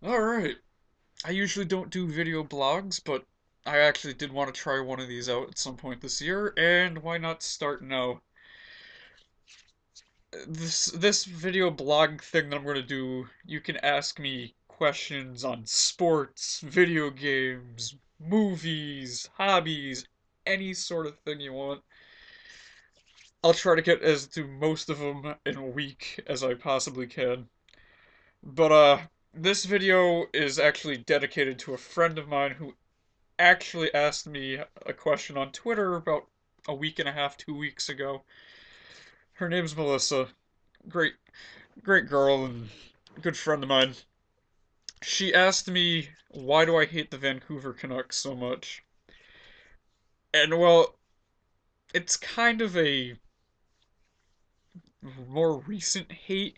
Alright, I usually don't do video blogs, but I actually did want to try one of these out at some point this year, and why not start now? This video blog thing that I'm going to do, you can ask me questions on sports, video games, movies, hobbies, any sort of thing you want. I'll try to get as to most of them in a week as I possibly can. But this video is actually dedicated to a friend of mine who actually asked me a question on Twitter about a week and a half, 2 weeks ago. Her name's Melissa. Great, great girl and good friend of mine. She asked me, why do I hate the Vancouver Canucks so much? And well, it's kind of a more recent hate,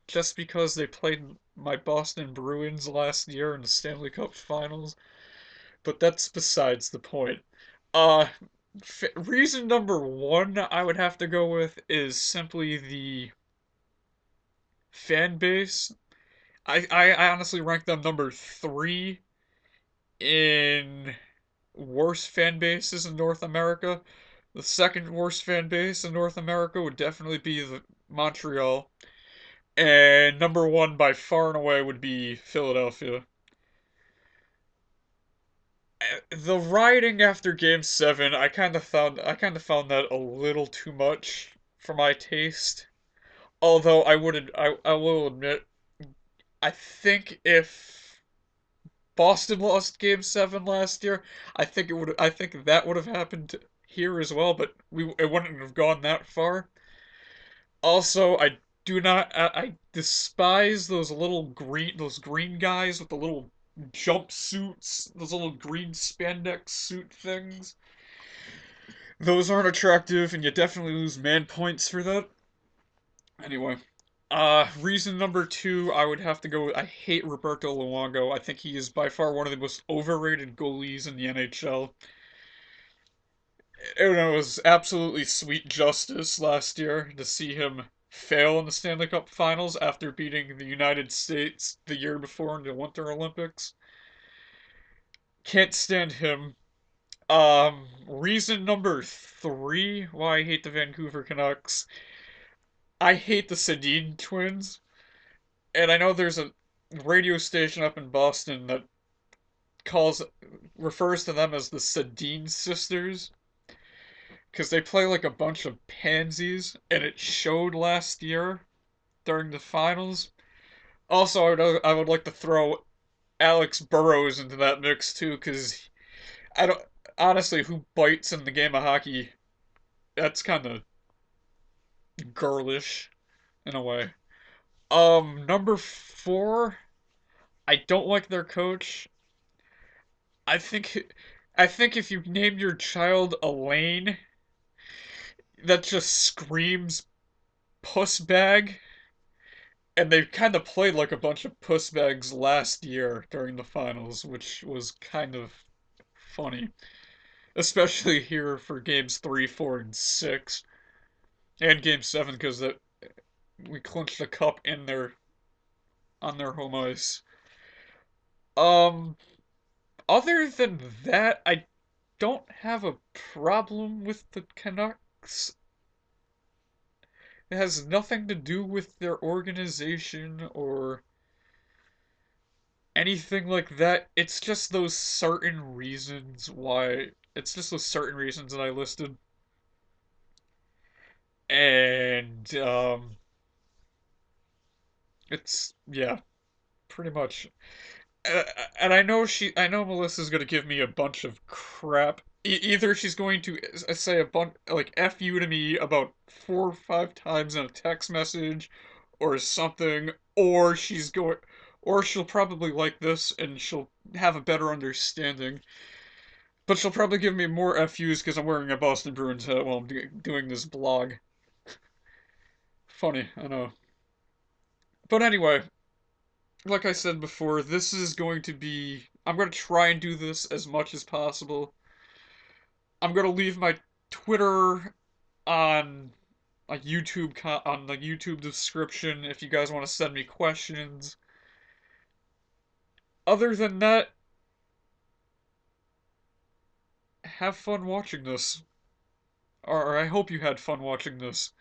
just because they played my Boston Bruins last year in the Stanley Cup Finals. But that's besides the point. Uh, reason number one I would have to go with is simply the fan base. I honestly rank them number three in worst fan bases in North America. The second worst fan base in North America would definitely be the Montreal. And number one by far and away would be Philadelphia. The rioting after Game 7, I kind of found that a little too much for my taste. Although I will admit, I think if Boston lost Game 7 last year, I think that would have happened here as well, but it wouldn't have gone that far. Also, I despise those green guys with the little jumpsuits, those little green spandex suit things. Those aren't attractive, and you definitely lose man points for that. Anyway, reason number two, I would have to go with, I hate Roberto Luongo. I think he is by far one of the most overrated goalies in the NHL. And it was absolutely sweet justice last year to see him fail in the Stanley Cup Finals after beating the United States the year before in the Winter Olympics. Can't stand him. Reason number three why I hate the Vancouver Canucks. I hate the Sedin twins, and I know there's a radio station up in Boston that calls refers to them as the Sedin sisters because they play like a bunch of pansies, and it showed last year during the finals. Also, I would like to throw Alex Burrows into that mix too, because I don't honestly who bites in the game of hockey. That's kind of girlish in a way. Number four, I don't like their coach. I think I think if you name your child Elaine, that just screams puss bag. And they kind of played like a bunch of puss bags last year during the finals, which was kind of funny. Especially here for games 3, 4, and 6. And game 7, because we clinched the cup in their on their home ice. Um, Other than that, I don't have a problem with the Canucks. It has nothing to do with their organization or anything like that. It's just those certain reasons why. It's just those certain reasons that I listed. And, yeah, pretty much. Uh, and I know Melissa's gonna give me a bunch of crap. Either she's going to say a bunch, like, F you to me about 4 or 5 times in a text message or something, or she'll probably like this and she'll have a better understanding. But she'll probably give me more FUs because I'm wearing a Boston Bruins hat while I'm doing this blog. Funny, I know. But anyway, like I said before, this is going to be. I'm going to try and do this as much as possible. I'm going to leave my Twitter on on the YouTube description if you guys want to send me questions. Other than that, have fun watching this. Or I hope you had fun watching this.